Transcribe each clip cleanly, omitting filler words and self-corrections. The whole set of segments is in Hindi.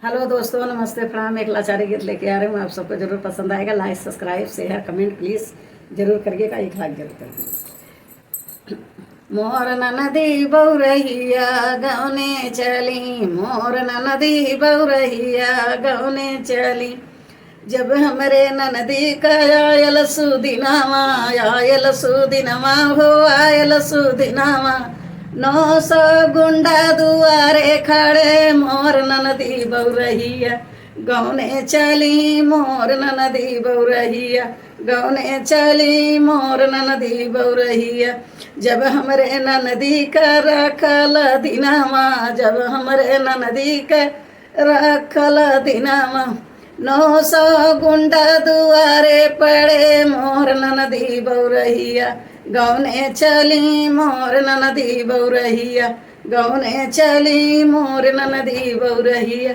हेलो दोस्तों, नमस्ते, प्रणाम। एक लाचारी गीत लेके आ रहे हूँ, आप सबको जरूर पसंद आएगा। Like, subscribe, share, comment please जरूर करिएगा। एक लाइक जरूर करिएगा। मोर नदी बौरहिया गौने चली, मोर नदी बौरहिया गौने चली। जब हमरे ननदी का आयल सुदिनावा, आयल सुदिनावा हो, आयल सुदिनावा। 900 गुंडा दुआरे खड़े, मोर ननदी बौरहिया गौने चली, मोर ननदी बौरहिया गौने चली, मोर ननदी बौरहिया। जब हमरे ननदी का रखल दिनावा, जब हमरे ननदी का रखल दिनावा। 900 गुंडा दुआरे पड़े, मोर ननदी बौरहिया गौने चली, मोर ननदी बौरहिया गौने चली, मोर ननदी बौरहिया।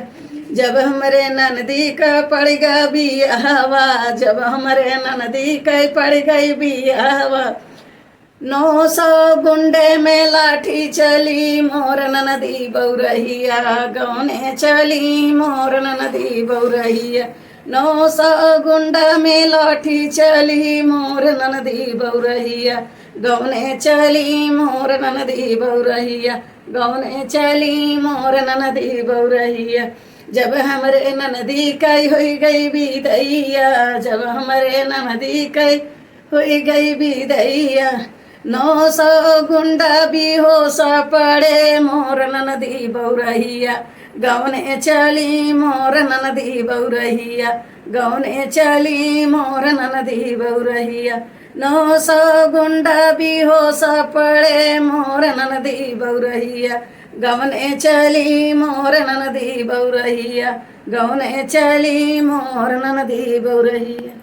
जब हमरे ननदी का पड़ गया बियाहवा, जब हमरे ननदी का पड़ गई बियाहवा। 900 गुंडे में लाठी चली, मोर ननदी बौरहिया गौने चली, मोर ननदी बौरहिया। 900 गुंडा में लाठी चली, मोर ननदी बौरहिया गौने चली, मोर ननदी बौरहिया गौने चली, मोर ननदी बौरहिया। जब हमरे ननदी कई हुई गई बिदैया, जब हमरे ननदी कई हुई गई बिदैया। 900 गुंडा बेहोश पड़े, मोर ननदी बौरहिया गौने चली, मोर ननदी बौरहिया गौने चली, मोर ननदी बौरहिया। 900 गुंडा बेहोश पड़े, मोर ननदी बौरहिया गौने चली, मोर ननदी बौरहिया गौने चली, मोर ननदी बौरहिया।